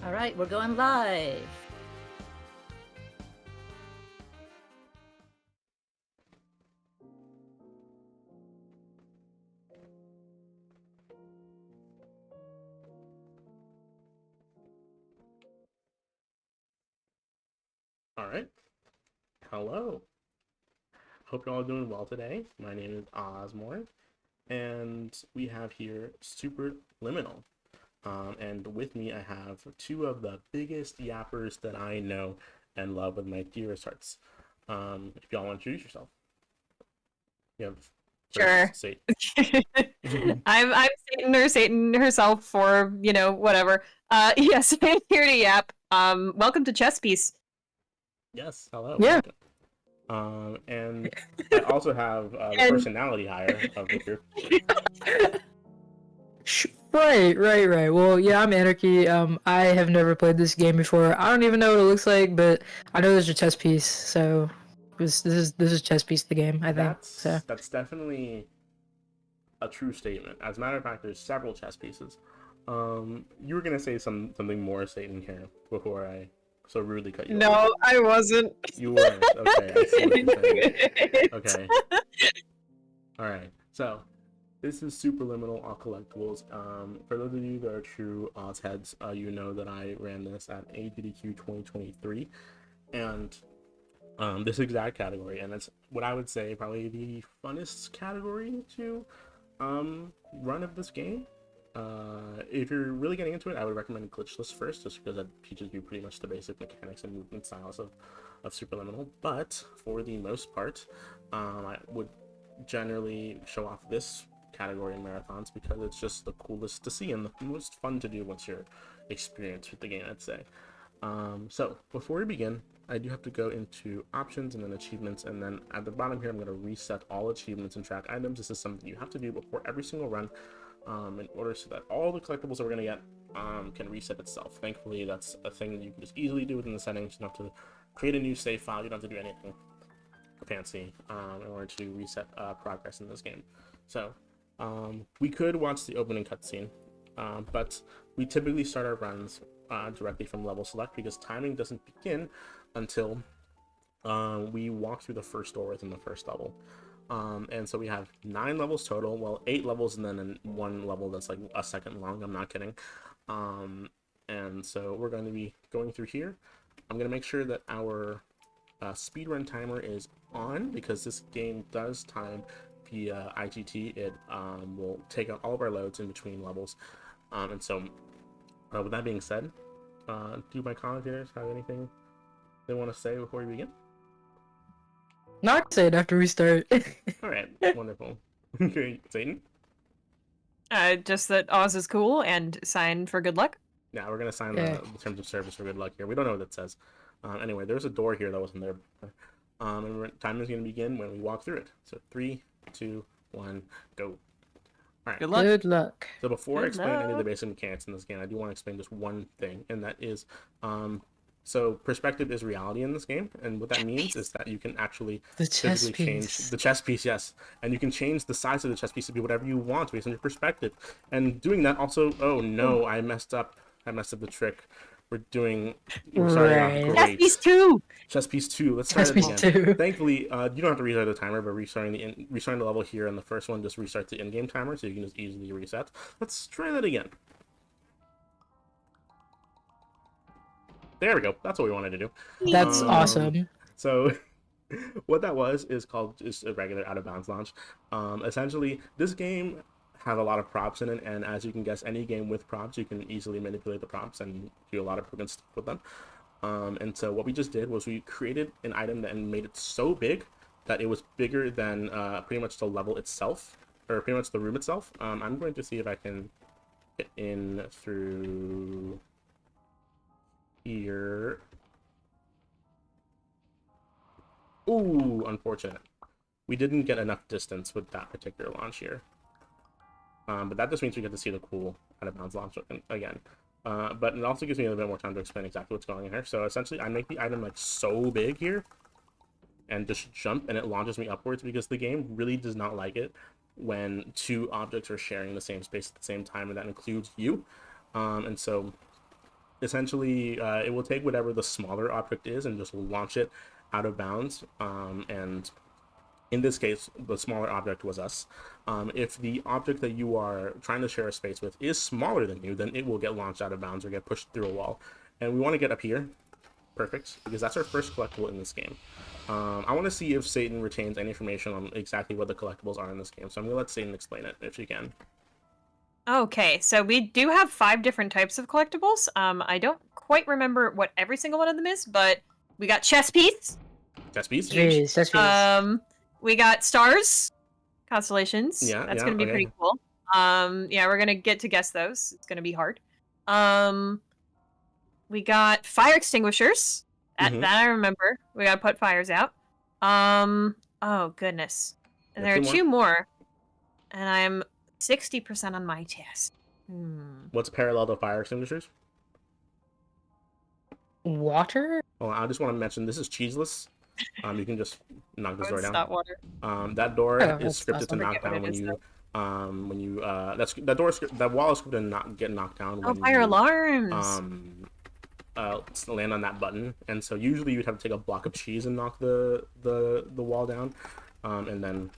All right, we're going live. All right. Hello. Hope you're all doing well today. My name is Osmore, and we have here Superliminal. And with me, I have two of the biggest yappers that I know and love with my dearest hearts. If y'all want to introduce yourself, you have Sure. Say. I'm Satan or Satan herself or whatever. Yes, I'm here to yap. Welcome to Chess Piece. Yes. Hello. Yeah. And I also have the personality hire of the group. Right. Well, yeah, I'm Anarchy. I have never played this game before. I don't even know what it looks like, but I know there's a chess piece. So this is chess piece the game, I think. So That's definitely a true statement. As a matter of fact, there's several chess pieces. You were gonna say something more, Satan, here before I so rudely cut you off. No, I wasn't. You weren't. Okay, I see what you're saying. Okay. All right. So this is Superliminal Collectibles. For those of you that are true odds heads, you know that I ran this at AGDQ 2023, and this exact category, and it's what I would say probably the funnest category to run of this game. If you're really getting into it, I would recommend Glitchless first, just because that teaches you pretty much the basic mechanics and movement styles of Superliminal. But for the most part, I would generally show off this category in marathons because it's just the coolest to see and the most fun to do once you're experienced with the game, I'd say. So before we begin, I do have to go into options and then achievements, and then at the bottom here I'm going to reset all achievements and track items. This is something you have to do before every single run, in order so that all the collectibles that we're going to get can reset itself. Thankfully, that's a thing that you can just easily do within the settings. You don't have to create a new save file. You don't have to do anything fancy in order to reset progress in this game. So we could watch the opening cutscene, but we typically start our runs directly from level select because timing doesn't begin until we walk through the first door within the first level. And so we have 9 levels total, well 8 levels and then one level that's like a second long. I'm not kidding. And so we're going to be going through here. I'm going to make sure that our speedrun timer is on because this game does time via IGT. It will take out all of our loads in between levels. And so with that being said, do my commentators have anything they want to say before we begin? not say it after we start. All right, wonderful. Okay, Satan? Just that Oz is cool and sign for good luck. Yeah, we're going to sign Yeah. the terms of service for good luck here. We don't know what that says. Anyway, there's a door here that wasn't there. And time is going to begin when we walk through it. So 3, 2, 1, go. All right. Good luck. Good luck. So before I Good explain any of the luck. basic mechanics in this game, I do want to explain just one thing, and that is, so perspective is reality in this game, and what that means is that you can actually The chess physically change piece. the chess piece, yes, and you can change the size of the chess piece to be whatever you want based on your perspective. And doing that also, oh no, I messed up the trick. We're starting off Right. great. Chess Piece 2! Chess piece 2. Let's try Chess it piece again. 2. Thankfully, you don't have to restart the timer, but restarting the level here and the first one just restarts the in-game timer, so you can just easily reset. Let's try that again. There we go. That's what we wanted to do. That's awesome. So what that was is called just a regular out of bounds launch. Essentially, this game has a lot of props in it, and as you can guess, any game with props, you can easily manipulate the props and do a lot of freaking stuff with them. And so what we just did was we created an item and made it so big that it was bigger than pretty much the level itself, or pretty much the room itself. I'm going to see if I can get in through here. Ooh, unfortunate. We didn't get enough distance with that particular launch here. But that just means we get to see the cool out of bounds launch again. But it also gives me a little bit more time to explain exactly what's going on here. So essentially, I make the item like so big here and just jump, and it launches me upwards because the game really does not like it when two objects are sharing the same space at the same time, and that includes you. And so essentially it will take whatever the smaller object is and just launch it out of bounds. And in this case, the smaller object was us. If the object that you are trying to share a space with is smaller than you, then it will get launched out of bounds or get pushed through a wall. And we want to get up here. Perfect, because that's our first collectible in this game. I want to see if Satan retains any information on exactly what the collectibles are in this game. So I'm going to let Satan explain it, if she can. Okay, so we do have 5 different types of collectibles. I don't quite remember what every single one of them is, but we got chess piece. Chess piece? Jeez, chess piece. We got stars, constellations. Yeah, that's yeah, gonna be okay. pretty cool. Yeah, we're gonna get to guess those. It's gonna be hard. We got fire extinguishers. That I remember. We gotta put fires out. Oh goodness. And there are 2 more. And I'm 60% on my test. What's parallel to fire extinguishers? Water? Oh, I just want to mention this is cheeseless. You can just knock this door down. Not water. That door is scripted to knock down that wall is scripted to not get knocked down. Oh, fire alarms. Land on that button, and so usually you'd have to take a block of cheese and knock the wall down, and then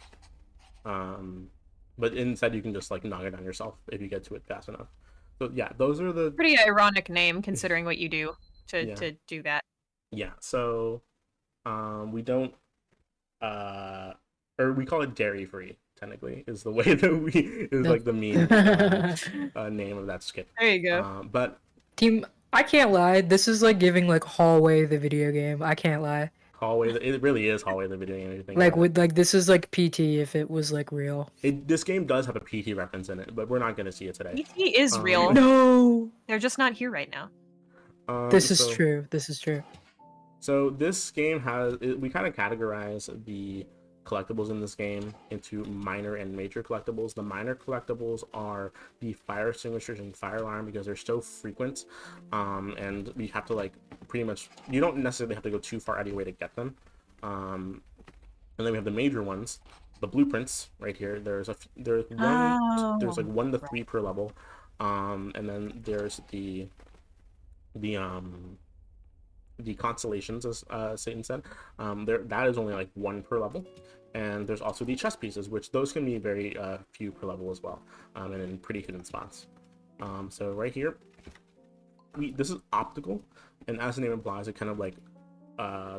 but instead you can just like knock it down yourself if you get to it fast enough. So yeah, those are the pretty ironic name considering what you do to do that. Yeah, so we don't or we call it dairy free, technically, is the way that we is like the mean name of that skip. There you go. But Team, I can't lie, this is like giving like Hallway the video game. I can't lie. Hallway, it really is Hallway the video game. Everything like with like this is like PT if it was like real. This game does have a PT reference in it, but we're not gonna see it today. PT is real. No, they're just not here right now. This is true. This is true. So this game has we kind of categorize the collectibles in this game into minor and major collectibles. The minor collectibles are the fire extinguishers and fire alarm because they're so frequent, and we have to like pretty much, you don't necessarily have to go too far out of your way to get them. And then we have the major ones, the blueprints right here. There's like 1 to 3 per level, and then there's the constellations, as Satan said. That is only like 1 per level, and there's also the chess pieces, which those can be very few per level as well, and in pretty hidden spots. So right here, this is optical, and as the name implies, it kind of like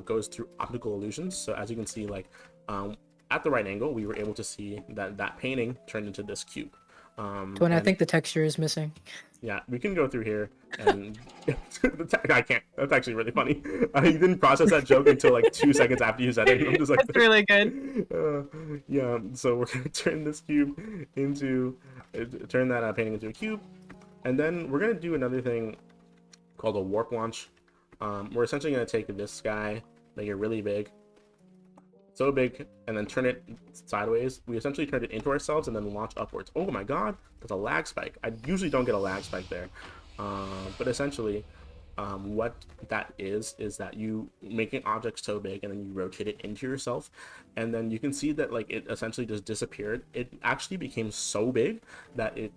goes through optical illusions. So as you can see, like at the right angle, we were able to see that painting turned into this cube. When I think the texture is missing. Yeah, we can go through here, and I can't. That's actually really funny. You didn't process that joke until like 2 seconds after you said it. I'm just like, that's really good. Yeah, so we're gonna turn this cube into, turn that painting into a cube, and then we're gonna do another thing called a warp launch. We're essentially gonna take this guy, make it really big, so big, and then turn it sideways. We essentially turned it into ourselves and then launch upwards. Oh my god, there's a lag spike. I usually don't get a lag spike there, but essentially what that is that you make an object so big and then you rotate it into yourself, and then you can see that like it essentially just disappeared. It actually became so big that it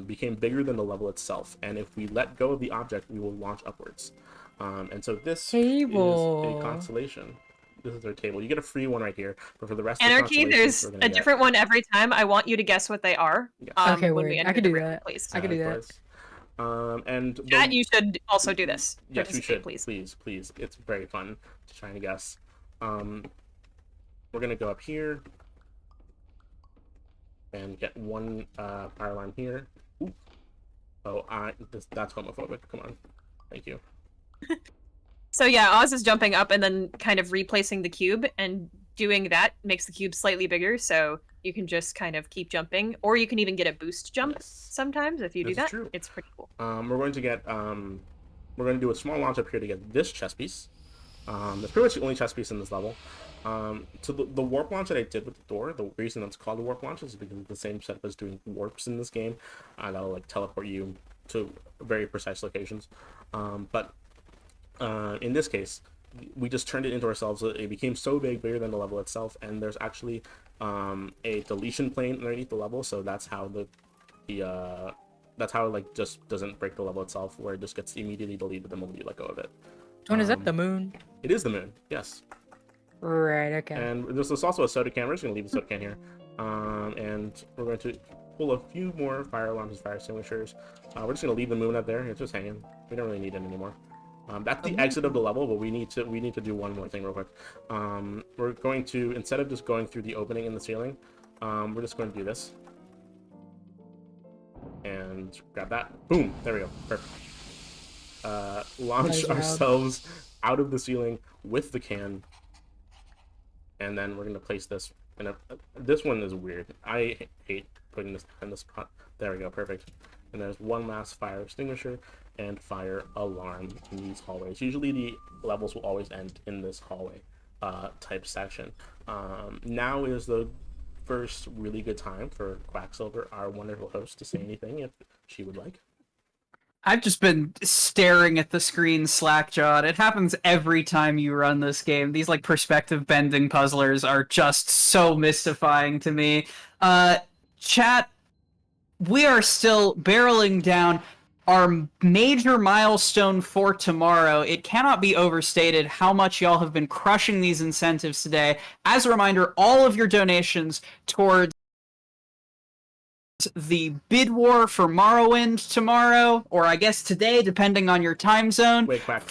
became bigger than the level itself, and if we let go of the object, we will launch upwards. And so this is a constellation. This is our table. You get a free one right here, but for the rest Anarchy, of the there's a different one every time. I want you to guess what they are. Yeah. Okay, wait. I can do that. Please. I can do that. And Chat, you should also do this. Yes, you should. Please. Please. It's very fun to try and guess. We're gonna go up here and get 1 fire alarm here. Ooh. Oh, that's homophobic. Come on. Thank you. So yeah, Oz is jumping up and then kind of replacing the cube, and doing that makes the cube slightly bigger, so you can just kind of keep jumping, or you can even get a boost jump sometimes if you do that. True. It's pretty cool. We're going to get we're going to do a small launch up here to get this chess piece. That's pretty much the only chess piece in this level. So the warp launch that I did with the door, the reason that's called the warp launch is because it's the same setup as doing warps in this game. That'll like teleport you to very precise locations. But in this case, we just turned it into ourselves. It became so big, bigger than the level itself, and there's actually a deletion plane underneath the level, so that's how that's how it like just doesn't break the level itself, where it just gets immediately deleted the moment you let go of it. Is that the moon? It is the moon, yes. Right, okay. And there's also a soda can. We're just gonna leave the soda can here, and we're going to pull a few more fire alarms and fire extinguishers. We're just gonna leave the moon up there. It's just hanging. We don't really need it anymore. That's the exit of the level, but we need to do one more thing real quick. We're going to, instead of just going through the opening in the ceiling, we're just going to do this and grab that. Boom! There we go. Perfect. Launch ourselves out of the ceiling with the can, and then we're gonna place this in a. This one is weird. I hate putting this in this spot. There we go. Perfect. And there's one last fire extinguisher and fire alarm in these hallways. Usually the levels will always end in this hallway type section. Now is the first really good time for Quacksilver, our wonderful host, to say anything if she would like. I've just been staring at the screen slack-jawed. It happens every time you run this game. These like perspective bending puzzlers are just so mystifying to me. Chat, we are still barreling down our major milestone for tomorrow. It cannot be overstated how much y'all have been crushing these incentives today. As a reminder, all of your donations towards the bid war for Morrowind tomorrow, or I guess today, depending on your time zone. Wait, Quack.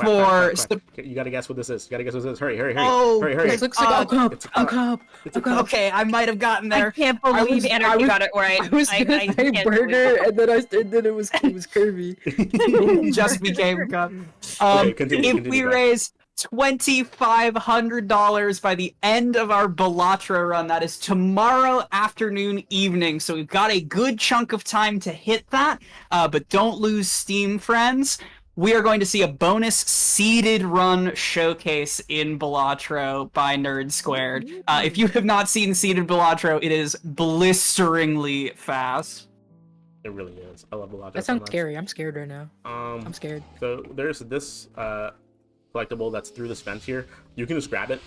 You gotta guess what this is. Hurry. Oh, hurry. It looks like a cup. Okay, I might have gotten there. I can't believe Anarchy got it right. I was gonna say burger, and then it was Kirby. Just became cup. Continue, if we raise $2,500 by the end of our Balatro run, that is tomorrow afternoon evening, so we've got a good chunk of time to hit that, but don't lose steam, friends. We are going to see a bonus seeded run showcase in Balatro by Nerd Squared. If you have not seen seeded Balatro, it is blisteringly fast. It really is. I love Balatro. That sounds scary. I'm scared right now. I'm scared. So there's this collectible that's through this vent here. You can just grab it.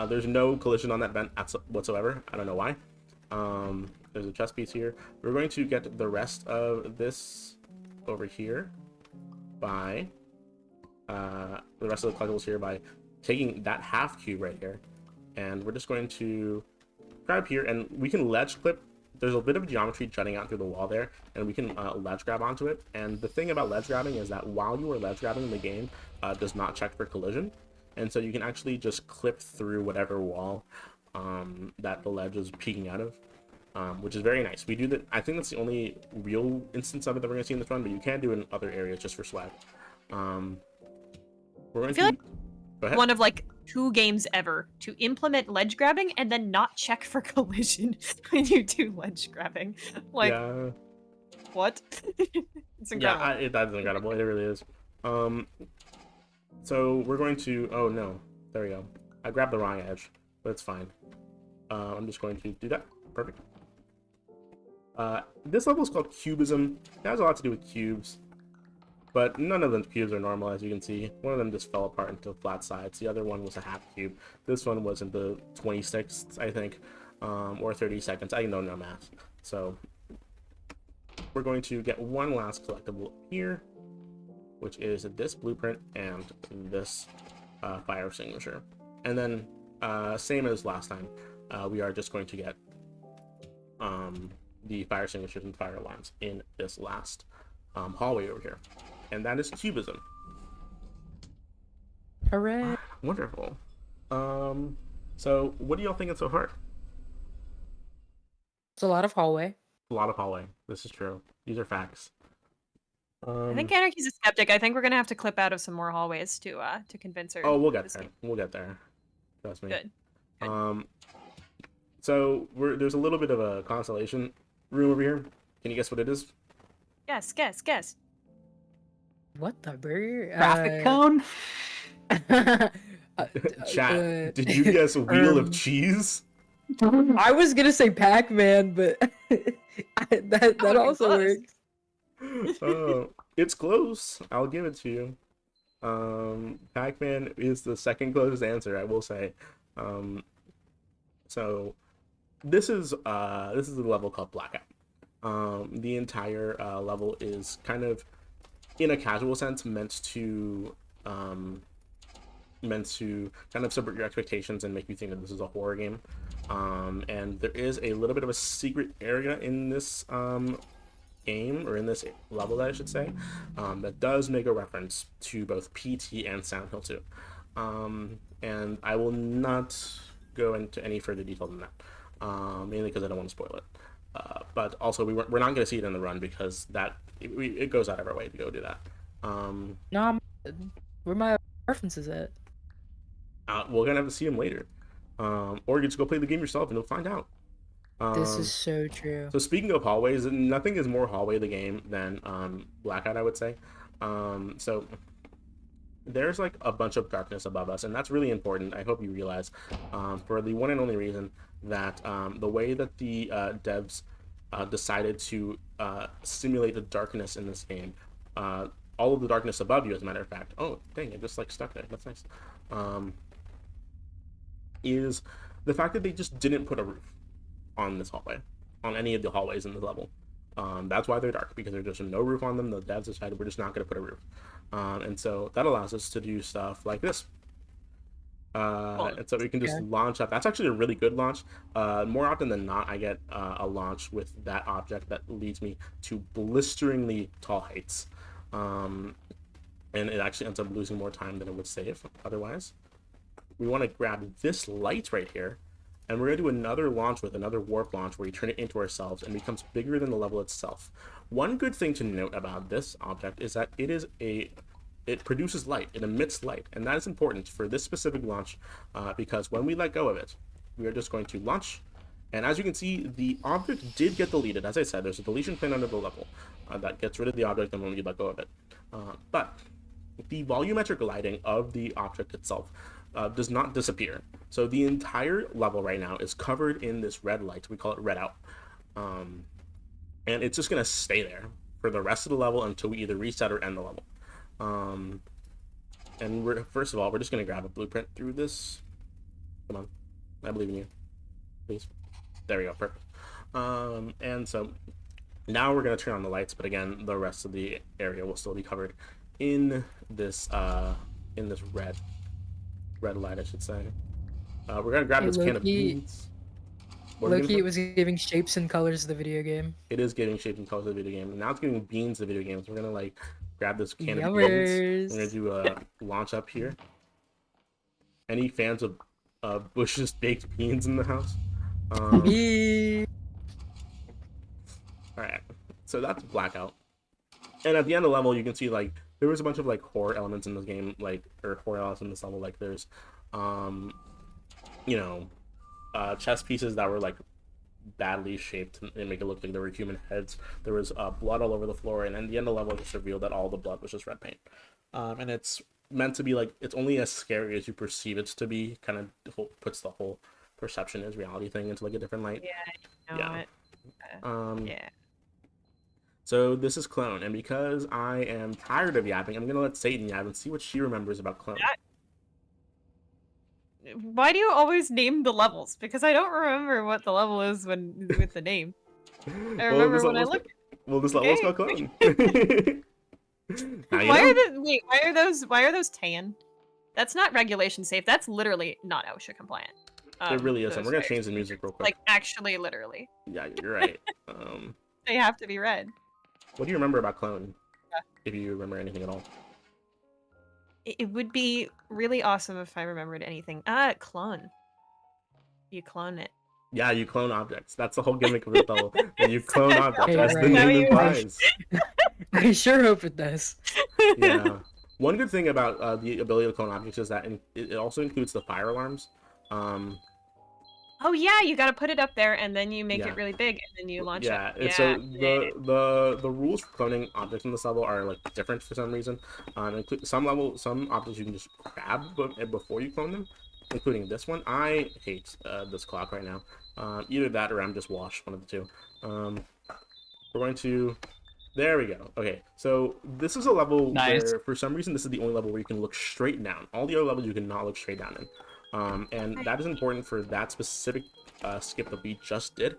There's no collision on that vent whatsoever. I don't know why. There's a chest piece here. We're going to get the rest of this over here by the rest of the collectibles here by taking that half cube right here, and we're just going to grab here, and we can ledge clip. There's a bit of geometry jutting out through the wall there, and we can ledge grab onto it. And the thing about ledge grabbing is that while you are ledge grabbing, the game does not check for collision, and so you can actually just clip through whatever wall that the ledge is peeking out of, which is very nice. We do that. I think that's the only real instance of it that we're gonna see in this run, but you can do it in other areas just for swag. We're going to like go ahead. one of like 2 games ever to implement ledge grabbing and then not check for collision when you do ledge grabbing. Like, yeah. what? It's incredible. Yeah, that's incredible. It really is. So we're going to. Oh no, there we go. I grabbed the wrong edge, but it's fine. I'm just going to do that. Perfect. This level is called Cubism. It has a lot to do with cubes, but none of those cubes are normal, as you can see. One of them just fell apart into flat sides. The other one was a half cube. This one was in the 26th, I think, or 30 seconds. I don't know math. So we're going to get one last collectible here, which is this blueprint and this fire extinguisher. And then, same as last time, we are just going to get the fire extinguishers and fire alarms in this last hallway over here. And that is Cubism. Hooray. Wonderful. So what do y'all think is so hard? It's a lot of hallway. A lot of hallway. This is true. These are facts. I think Anarchy's a skeptic. I think we're gonna have to clip out of some more hallways to convince her. Oh, we'll get there. We'll get there. Trust me. Good. So there's a little bit of a constellation room over here. Can you guess what it is? Guess. What the burger? Traffic cone? Chat, did you guess Wheel of Cheese? I was gonna say Pac-Man, but that also close. works. Oh, it's close. I'll give it to you. Pac-Man is the second closest answer, I will say. So this is a level called Blackout. The entire level is kind of, in a casual sense, meant to kind of subvert your expectations and make you think that this is a horror game. And there is a little bit of a secret area in this game, or in this level, that I should say, that does make a reference to both PT and Silent Hill 2. And I will not go into any further detail than that, mainly because I don't want to spoil it. But also, we're not going to see it in the run, because it goes out of our way to go do that. No, where my references at? We're gonna have to see him later, or you just go play the game yourself and you'll find out. This is so true. So speaking of hallways, nothing is more hallway the game than Blackout, I would say. So there's like a bunch of darkness above us, and that's really important. I hope you realize, for the one and only reason that the way that the devs decided to simulate the darkness in this game, all of the darkness above you, as a matter of fact. Oh, dang, it just like stuck there. That's nice. Is the fact that they just didn't put a roof on this hallway, on any of the hallways in the level. That's why they're dark, because there's just no roof on them. The devs decided we're just not going to put a roof. And so that allows us to do stuff like this. And so we can just launch up. That's actually a really good launch. More often than not, I get a launch with that object that leads me to blisteringly tall heights. And it actually ends up losing more time than it would save otherwise. We want to grab this light right here, and we're going to do another launch with another warp launch where we turn it into ourselves and becomes bigger than the level itself. One good thing to note about this object is that it produces light, it emits light, and that is important for this specific launch, because when we let go of it, we are just going to launch. And as you can see, the object did get deleted. As I said, there's a deletion pin under the level that gets rid of the object the moment you let go of it. But the volumetric lighting of the object itself does not disappear. So the entire level right now is covered in this red light. We call it red out. And it's just going to stay there for the rest of the level until we either reset or end the level. And first of all, we're just going to grab a blueprint through this. Come on. I believe in you. Please. There we go. Perfect. And so now we're going to turn on the lights, but again, the rest of the area will still be covered in this red light, I should say. We're going to grab this can of beans. Loki, it was giving shapes and colors to the video game. It is giving shapes and colors to the video game. And now it's giving beans to the video game. So we're going to like grab this can of beans. We're going to do a launch up here. Any fans of Bush's baked beans in the house? Alright, so that's Blackout. And at the end of the level, you can see like there was a bunch of like horror elements in this game, or horror elements in this level. Like there's chess pieces that were like badly shaped and make it look like they were human heads. There was blood all over the floor, and at the end of the level, it just revealed that all the blood was just red paint. And it's meant to be like, it's only as scary as you perceive it to be. Kind of puts the whole perception as reality thing into like a different light. Yeah. So this is Clone, and because I am tired of yapping, I'm gonna let Satan yap and see what she remembers about Clone. Why do you always name the levels? Because I don't remember what the level is with the name. I remember when I looked. Well, this level is called Clone. Why are those tan? That's not regulation safe. That's literally not OSHA compliant. It really is, and we're gonna change the music real quick. Like actually, literally. Yeah, you're right. They have to be red. What do you remember about Clone? If you remember anything at all. It would be really awesome if I remembered anything. Clone. You clone it. Yeah, you clone objects. That's the whole gimmick of the level. You clone objects. Hey, That's the right. name implies. I sure hope it does. Yeah. One good thing about the ability to clone objects is that it also includes the fire alarms. Oh yeah, you got to put it up there, and then you make it really big, and then you launch it. Yeah. So the rules for cloning objects in this level are like different for some reason. Some objects you can just grab before you clone them, including this one. I hate this clock right now. Either that or I'm just washed, one of the two. We're going to. There we go. Okay, so this is a level where, for some reason, this is the only level where you can look straight down. All the other levels you cannot look straight down in. And that is important for that specific skip that we just did,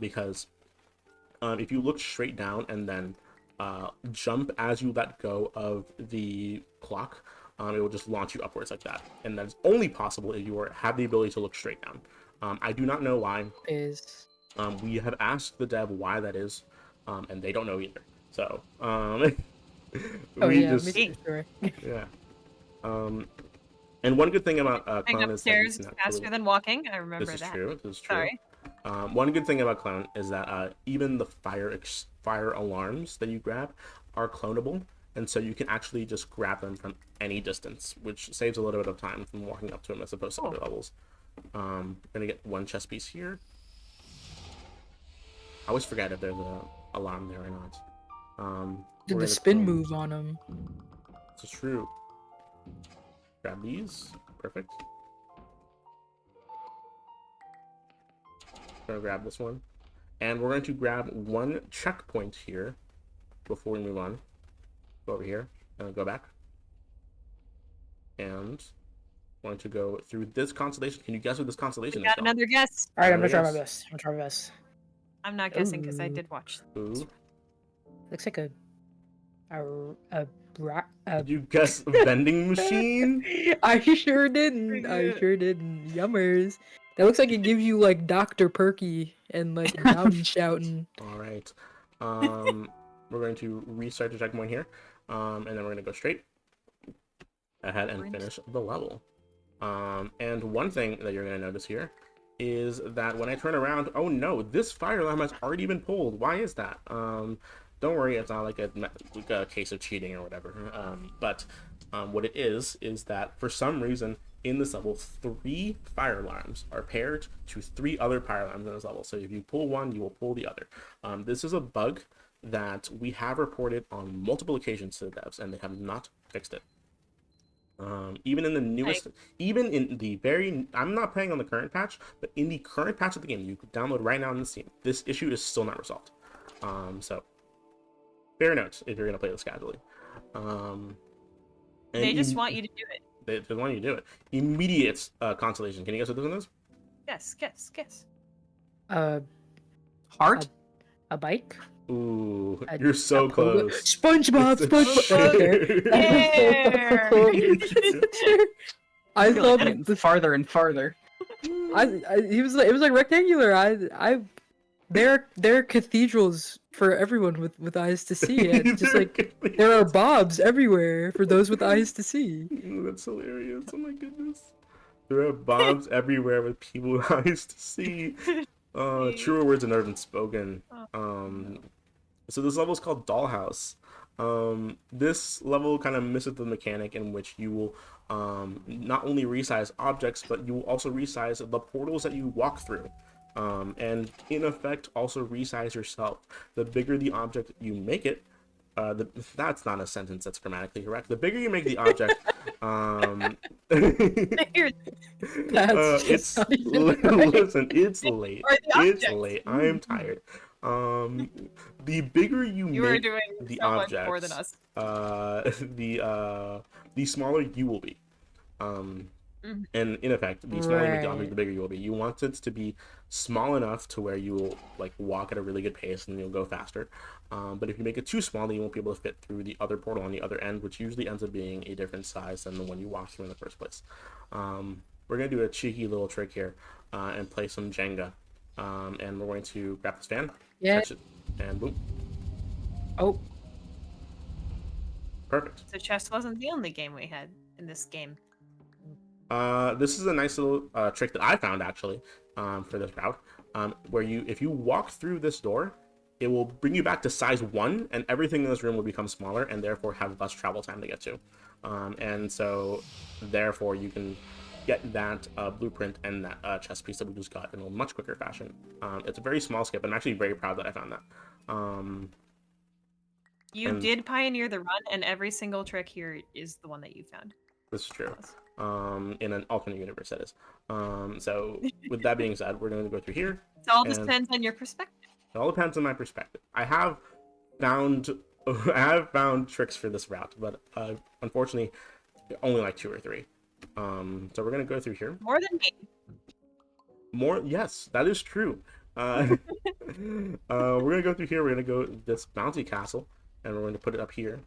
because if you look straight down and then jump as you let go of the clock, it will just launch you upwards like that. And that's only possible if you have the ability to look straight down. I do not know why. We have asked the dev why that is, and they don't know either. So, yeah. And one good thing about Going Clown is that upstairs faster than walking. I remember this is that. true. This is true. Sorry. One good thing about Clown is that even the fire alarms that you grab are clonable, and so you can actually just grab them from any distance, which saves a little bit of time from walking up to them as opposed to other levels. I'm gonna get one chess piece here. I always forget if there's a alarm there or not. Did the spin move on him? This is true. Grab these. Perfect. Gonna grab this one. And we're going to grab one checkpoint here before we move on. Go over here and go back. And we're going to go through this constellation. Can you guess what this constellation is? Got another guess. All right, I'm gonna try my best. I'm not guessing because I did watch. Ooh. Looks like a Did you guess vending machine? I sure didn't. Yummers. That looks like it gives you like Dr. Perky and like Mountain Shouting. All right. We're going to restart the checkpoint here, and then we're going to go straight ahead and finish the level. And one thing that you're going to notice here is that when I turn around, oh no, this fire alarm has already been pulled. Why is that? Don't worry, it's not like a case of cheating or whatever. But what it is that for some reason in this level, 3 fire alarms are paired to 3 other fire alarms in this level. So if you pull one, you will pull the other. This is a bug that we have reported on multiple occasions to the devs, and they have not fixed it. Even in the newest, even in the very, I'm not playing on the current patch, but in the current patch of the game, you can download right now in the Steam, this issue is still not resolved. So, fair note if you're going to play this casually. They just want you to do it. They just want you to do it. Immediate constellation. Can you guess what this one is? Guess. Heart? A bike? Ooh, you're so close. SpongeBob. I feel like thought getting farther and farther. it was like rectangular. There are cathedrals for everyone with eyes to see. And just like there are bobs everywhere for those with eyes to see. That's hilarious. Oh my goodness. There are bobs everywhere with people with eyes to see. Truer words have never been spoken. So this level is called Dollhouse. This level kind of misses the mechanic in which you will not only resize objects, but you will also resize the portals that you walk through. And in effect also resize yourself. The bigger the object you make it, that's not a sentence that's grammatically correct. The bigger you make the object, listen, it's late. It's late. I am tired. The bigger you make are doing the so much objects, more than us. The smaller you will be. And in effect, the smaller you make the object, the bigger you will be. You want it to be small enough to where you will like walk at a really good pace and you'll go faster. But if you make it too small, then you won't be able to fit through the other portal on the other end, which usually ends up being a different size than the one you walked through in the first place. We're gonna do a cheeky little trick here and play some Jenga. And we're going to grab this fan, catch it, and boom. Oh. Perfect. So chess wasn't the only game we had in this game. This is a nice little trick that I found actually for this route, where if you walk through this door, it will bring you back to size 1, and everything in this room will become smaller and therefore have less travel time to get to. And so therefore you can get that blueprint and that chess piece that we just got in a much quicker fashion. It's a very small skip, and I'm actually very proud that I found that. You did pioneer the run, and every single trick here is the one that you found. This is true. In an alternate universe, that is. So with that being said, we're going to go through here. It all depends on your perspective. It all depends on my perspective. I have found tricks for this route, but unfortunately, only like 2 or 3. So we're gonna go through here. More than me. More, yes, that is true. We're gonna go through here. We're gonna go this bouncy castle, and we're going to put it up here.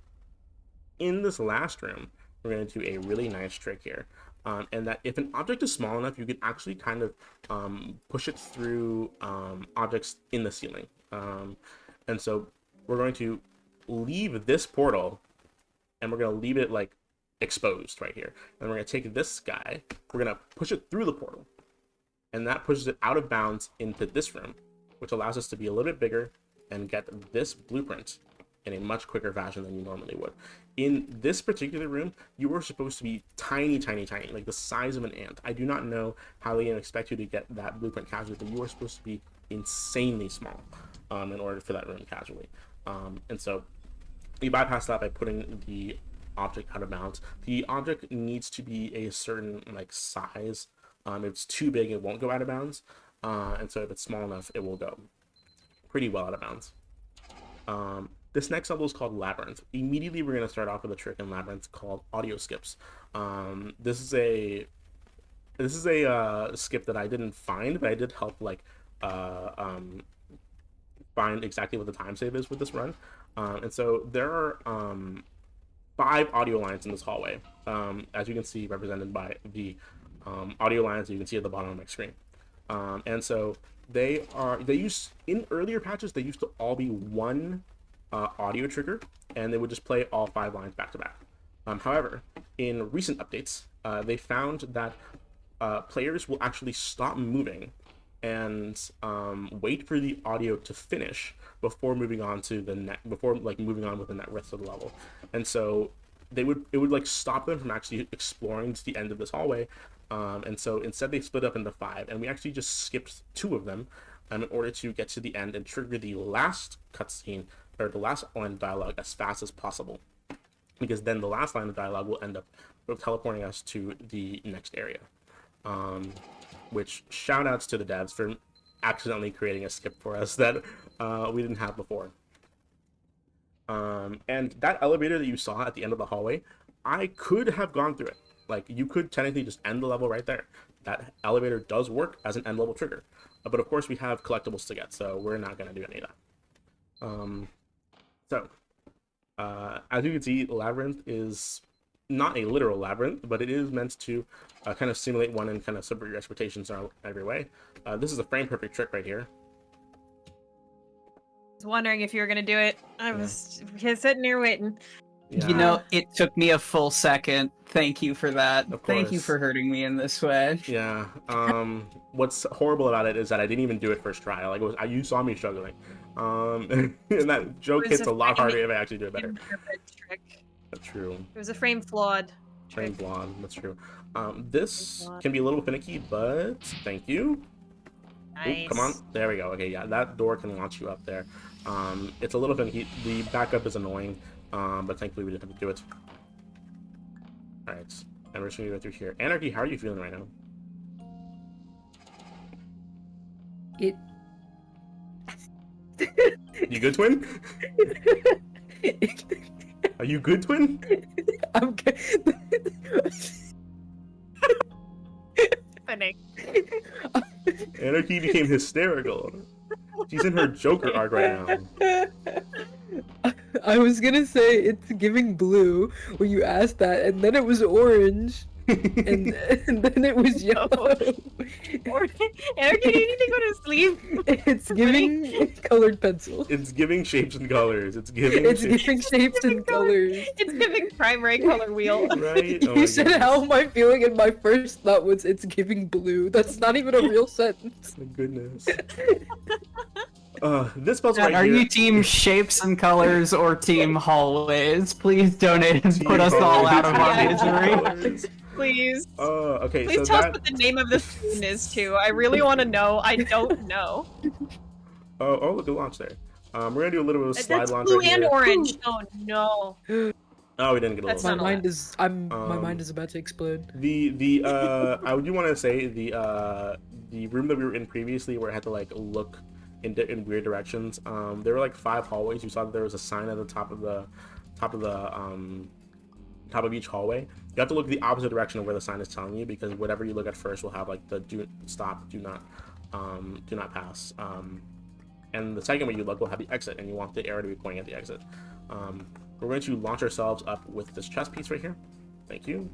In this last room, we're going to do a really nice trick here, and that if an object is small enough, you can actually kind of push it through objects in the ceiling. And so we're going to leave this portal, and we're going to leave it like exposed right here. And we're going to take this guy, we're going to push it through the portal, and that pushes it out of bounds into this room, which allows us to be a little bit bigger and get this blueprint in a much quicker fashion than you normally would. In this particular room, you were supposed to be tiny, like the size of an ant. I do not know how they expect you to get that blueprint casually, but you are supposed to be insanely small in order for that room casually. And so you bypass that by putting the object out of bounds. The object needs to be a certain like size. If it's too big, it won't go out of bounds. And so if it's small enough, it will go pretty well out of bounds. This next level is called Labyrinth. Immediately, we're going to start off with a trick in Labyrinth called audio skips. This is a skip that I didn't find, but I did help like find exactly what the time save is with this run. And so there are 5 audio lines in this hallway, as you can see represented by the audio lines that you can see at the bottom of my screen. And so they use, in earlier patches, they used to all be one audio trigger, and they would just play all 5 lines back to back. However, in recent updates, they found that players will actually stop moving and wait for the audio to finish before moving on to the moving on with the rest of the level. And so it would like stop them from actually exploring to the end of this hallway. And so instead they split up into 5, and we actually just skipped 2 of them in order to get to the end and trigger the last cutscene, or the last line of dialogue, as fast as possible, because then the last line of dialogue will end up teleporting us to the next area. Which, shout outs to the devs for accidentally creating a skip for us that we didn't have before. And that elevator that you saw at the end of the hallway, I could have gone through it. Like, you could technically just end the level right there. That elevator does work as an end level trigger. But of course we have collectibles to get, so we're not going to do any of that. As you can see, Labyrinth is not a literal labyrinth, but it is meant to kind of simulate one and kind of subvert your expectations in every way. This is a frame perfect trick right here. I was wondering if you were gonna do it. I was sitting here waiting. Yeah. You know, it took me a full second. Thank you for that. Thank you course. for hurting me in this way. Yeah. What's horrible about it is that I didn't even do it first try. Like, you saw me struggling. And that joke hits a lot harder if I actually do it better. Trick. That's true. It was a frame flawed. Frame blonde. That's true. This can be a little finicky, but thank you. Nice. Ooh, come on. There we go. Okay, yeah, that door can launch you up there. It's a little finicky. The backup is annoying, but thankfully we didn't have to do it. Alright, and we're just gonna go through here. Anarchy, how are you feeling right now? You good, twin? Are you good, twin? I'm good. Funny. Anarchy became hysterical. She's in her Joker arc right now. I was gonna say it's giving blue when you asked that, and then it was orange, and then it was yellow. Anarchy, you need to go to sleep. It's giving colored pencil. It's giving shapes and colors. It's giving Shapes and colors. It's giving primary color wheel. Right? Oh You my said, goodness. how am I feeling? And my first thought was, it's giving blue. That's not even a real sentence. My goodness. This puzzle Matt, right are here. you team shapes and colors or team hallways? Please donate and put us all out of our misery. Please. Okay, Please so tell that... us what the name of the scene is too. I really want to know. I don't know. Oh, look, a launch there. We're gonna do a little bit of slide That's launch blue right and here. orange. Oh no. Oh, we didn't get a That's little. not My a mind is my Um, mind is about to explode. I do want to say the room that we were in previously, where I had to like look in weird directions. There were like 5 hallways. You saw that there was a sign at the top of each hallway. You have to look the opposite direction of where the sign is telling you, because whatever you look at first will have like the do not pass. and the second way you look will have the exit, and you want the arrow to be pointing at the exit. We're going to launch ourselves up with this chest piece right here. Thank you.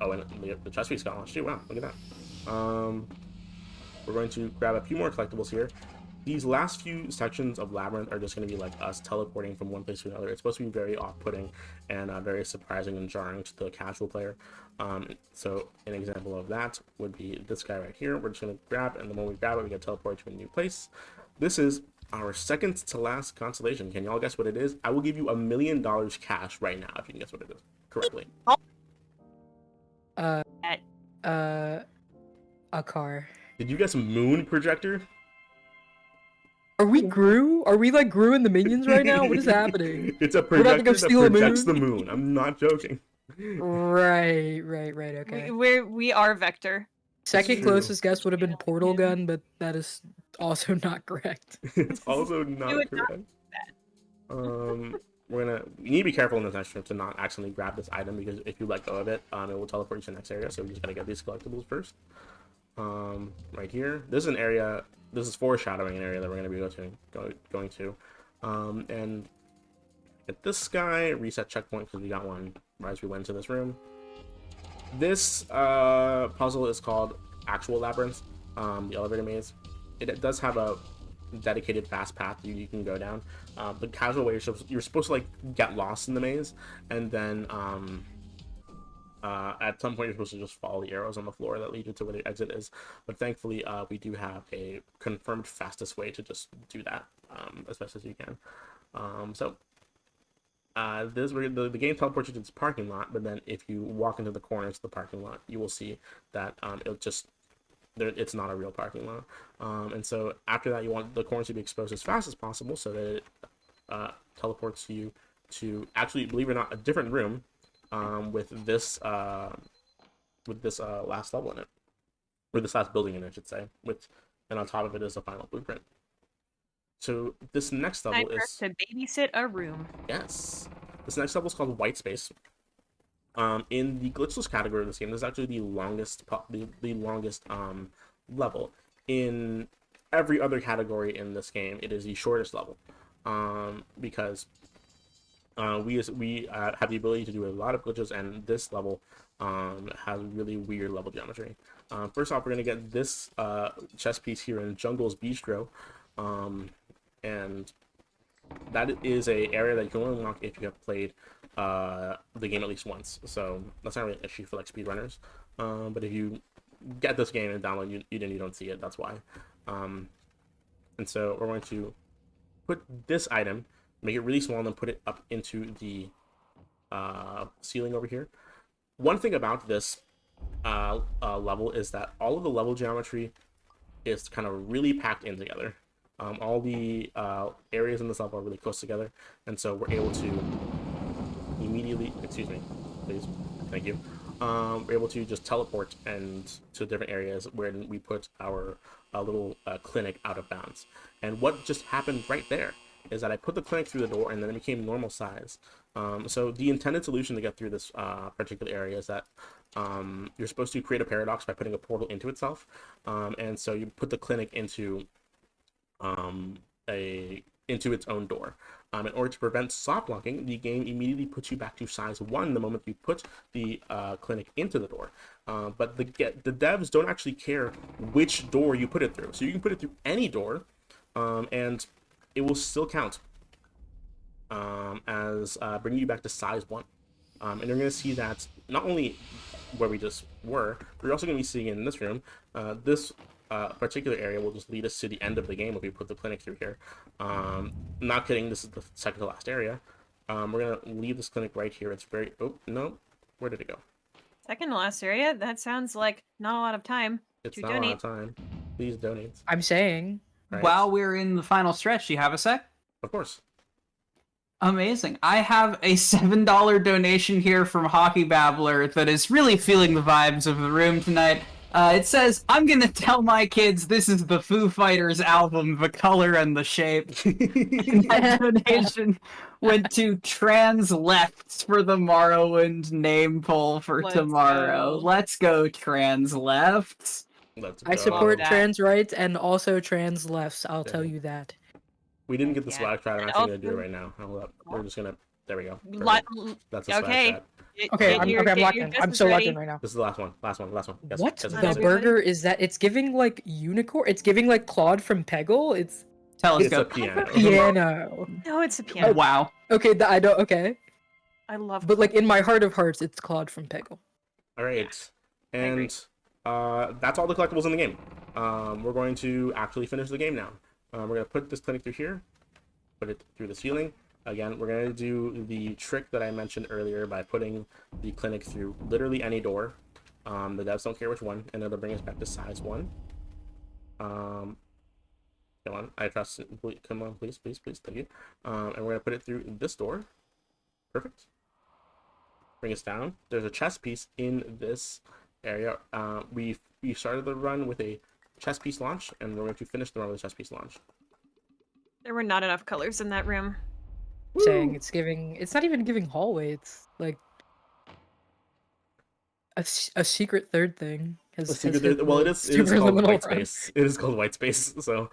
Oh, and the chest piece got launched too. Wow, look at that. We're going to grab a few more collectibles here. These last few sections of Labyrinth are just going to be like us teleporting from one place to another. It's supposed to be very off-putting and very surprising and jarring to the casual player. So an example of that would be this guy right here. We're just going to grab, and the moment we grab it, we get teleported to a new place. This is our second to last constellation. Can y'all guess what it is? I will give you $1 million cash right now if you can guess what it is correctly. A car. Did you guess moon projector? Are we Gru? Are we like Gru and the minions right now? What is happening? It's a We're about to projector go that steal a projects the moon? moon. I'm not joking. Right. Okay. We are Vector. Second true. closest guess would have been portal gun, but that is also not correct. It's also not correct. We need to be careful in this next trip to not accidentally grab this item, because if you let go of it, it will teleport you to the next area. So we just gotta get these collectibles first. Right here, this is an area. This is foreshadowing an area that we're gonna be going to, and get this guy, reset checkpoint because we got one right as we went into this room. This puzzle is called Actual Labyrinth, the elevator maze. It does have a dedicated fast path you can go down. The casual way, you're supposed to like get lost in the maze, and then at some point you're supposed to just follow the arrows on the floor that lead you to where the exit is. But thankfully we do have a confirmed fastest way to just do that as best as you can. This where the game teleports you to this parking lot, but then if you walk into the corners of the parking lot, you will see that it's not a real parking lot. And so after that, you want the corners to be exposed as fast as possible so that it teleports you to, actually, believe it or not, a different room with this last level in it, or this last building in it, I should say. And on top of it is the final blueprint. So this next level is to babysit a room. Yes, this next level is called White Space. In the glitchless category of this game, this is actually the longest level. In every other category in this game, it is the shortest level, because we have the ability to do a lot of glitches, and this level has really weird level geometry. First off, we're gonna get this chess piece here in Jungle's Bistro, and that is a area that you can only unlock if you have played the game at least once. So that's not really an issue for like speedrunners. But if you get this game and download, you don't see it. That's why. And so we're going to put this item, make it really small, and then put it up into the ceiling over here. One thing about this level is that all of the level geometry is kind of really packed in together. All the areas in this level are really close together, and so we're able to immediately, excuse me, please, thank you. We're able to just teleport and to different areas where we put our little clinic out of bounds. And what just happened right there is that I put the clinic through the door, and then it became normal size. So the intended solution to get through this particular area is that you're supposed to create a paradox by putting a portal into itself, and so you put the clinic into its own door. In order to prevent soft locking, the game immediately puts you back to size 1 the moment you put the clinic into the door. But the devs don't actually care which door you put it through. So you can put it through any door, and it will still count as bringing you back to size 1. And you're going to see that not only where we just were, but you're also going to be seeing in this room, this particular area will just lead us to the end of the game if we put the clinic through here. Not kidding, this is the second to last area. We're going to leave this clinic right here. It's very... Oh, no. Where did it go? Second to last area? That sounds like not a lot of time It's to not donate. a lot of time. Please donate. I'm saying. Right? While we're in the final stretch, do you have a sec? Of course. Amazing. I have a $7 donation here from Hockey Babbler that is really feeling the vibes of the room tonight. It says, I'm gonna tell my kids this is the Foo Fighters album, The Color and the Shape. And that donation went to Trans Lefts for the Morrowind name poll for Let's tomorrow. go. Let's go, Trans Lefts. Let's I go. support that. trans rights and also trans lefts. I'll tell Yeah. you that. We didn't get the Yeah. swag chat. I'm And actually gonna do it also- right now. Hold up. We're just gonna. There we go. Li- Perfect. That's a swag okay. chat. Okay, I'm Get locked your in. I'm justice so locked ready. in right now. This is the last one. Last one. Guess, What guess the it, guess it. Everybody? burger is that? It's giving like unicorn. It's giving like Claude from Peggle. It's It's a Telescope. piano. piano. No, it's a piano. Wow. Okay, I don't. Okay, I love. but like in my heart of hearts, it's Claude from Peggle. All right, agree. and that's all the collectibles in the game. We're going to actually finish the game now. We're gonna put this clinic through here, put it through the ceiling. Again, we're gonna do the trick that I mentioned earlier by putting the clinic through literally any door. The devs don't care which one, and it'll bring us back to size 1. Come on, I trust it. Come on, please, thank you. And we're gonna put it through this door. Perfect. Bring us down. There's a chess piece in this area. We started the run with a chess piece launch, and we're going to finish the run with a chess piece launch. There were not enough colors in that room. Saying it's giving. It's not even giving hallway. It's like a secret third thing. Has, Let's see, has there- hit well, the it is called Superliminal white run. space. It is called white space. So,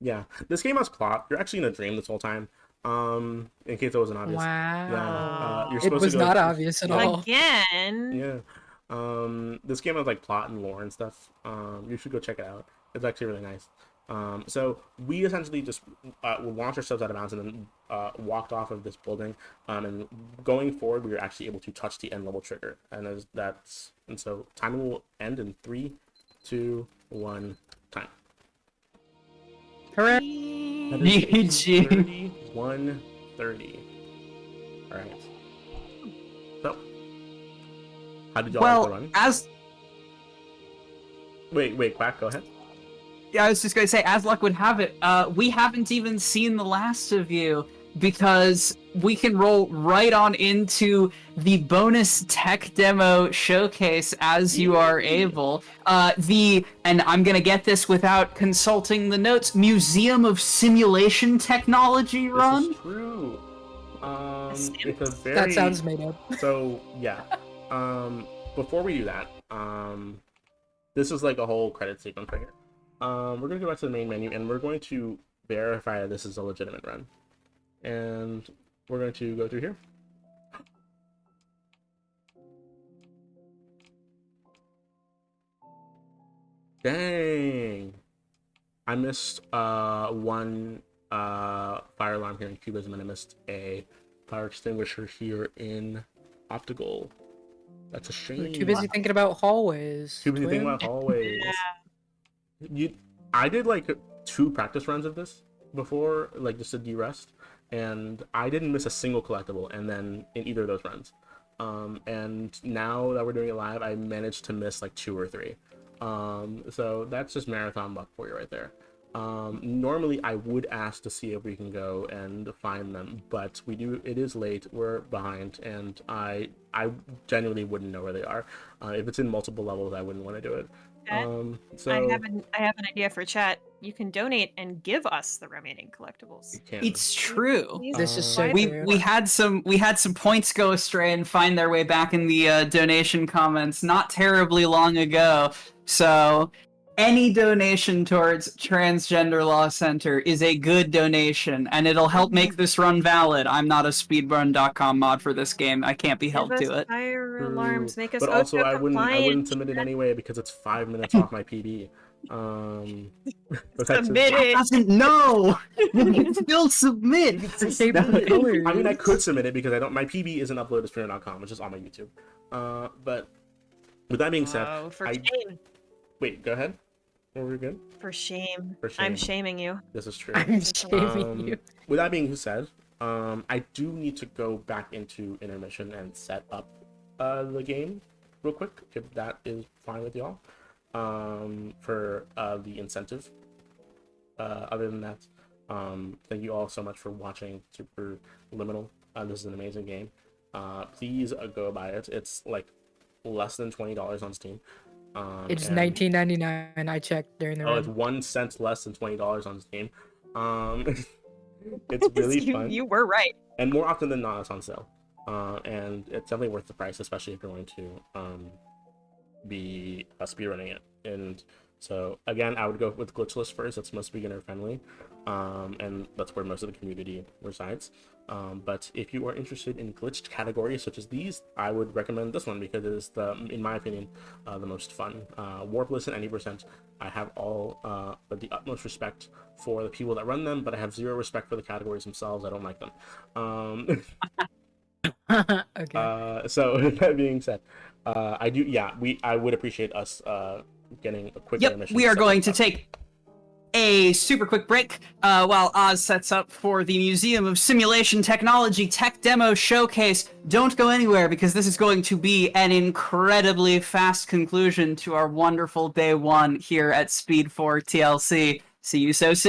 yeah, this game has plot. You're actually in a dream this whole time. In case it wasn't obvious. Wow. Yeah, you're It supposed was to go, not obvious at all. Again. Yeah. This game has like plot and lore and stuff. You should go check it out. It's actually really nice. So we essentially just launched ourselves out of bounds and then walked off of this building. And going forward, we were actually able to touch the end level trigger. And so timing will end in 3, 2, 1, time. Hooray! That is GG. 31:30. All right. So, how did y'all like the Well, run? as Wait, Quack, go ahead. yeah, I was just gonna say, as luck would have it, we haven't even seen the last of you because we can roll right on into the bonus tech demo showcase as you are able. And I'm gonna get this without consulting the notes, Museum of Simulation Technology run. This is true. It's a very... That sounds made up. So yeah. Before we do that, this is like a whole credit sequence right here. We're gonna go back to the main menu and we're going to verify that this is a legitimate run. And we're going to go through here. Dang! I missed one fire alarm here in Cubism, and I missed a fire extinguisher here in Optical. That's a shame. We're too busy thinking about hallways. Too busy thinking twin. about hallways. I did like 2 practice runs of this before, like just to de-rest, and I didn't miss a single collectible, and then in either of those runs. And now that we're doing it live, I managed to miss like 2 or 3. So that's just marathon luck for you right there. Normally I would ask to see if we can go and find them, but it is late, we're behind, and I genuinely wouldn't know where they are. If it's in multiple levels, I wouldn't want to do it. So I have an idea for chat. You can donate and give us the remaining collectibles. you can. It's true. This is so We true. we had some points go astray and find their way back in the donation comments not terribly long ago. So any donation towards Transgender Law Center is a good donation, and it'll help make this run valid. I'm not a speedrun.com mod for this game. I can't be held Give us to it. fire alarms. Make us But also, OSHA I wouldn't compliant. submit it anyway because it's 5 minutes off my PB. But that's Submit it. Doesn't know. You can still submit. Favorite colors. I mean, I could submit it because my PB isn't uploaded to streamer.com. It's just on my YouTube. But with that being said, Oh, for I shame. wait. Go ahead. Are we good? For shame. For shame. I'm shaming you. This is true. I'm shaming you. With that being said, I do need to go back into intermission and set up the game real quick, if that is fine with y'all. For the incentive. Other than that, thank you all so much for watching Superliminal. This is an amazing game. Please go buy it. It's like less than $20 on Steam. It's and- $19.99. I checked during the Oh, it's run. 1 cent less than $20 on Steam. It's really fun. You were right. And more often than not, it's on sale. And it's definitely worth the price, especially if you're going to be speedrunning it. And So again, I would go with glitchless first. That's most beginner friendly, and that's where most of the community resides. But if you are interested in glitched categories such as these, I would recommend this one because it is in my opinion, the most fun. Warpless and Any%, I have all but the utmost respect for the people that run them, but I have zero respect for the categories themselves. I don't like them. Okay. So that being said, I would appreciate us getting a quick Yep, we are going to take a super quick break while Oz sets up for the Museum of Simulation Technology Tech Demo Showcase. Don't go anywhere because this is going to be an incredibly fast conclusion to our wonderful day one here at Speed4 TLC. See you so soon.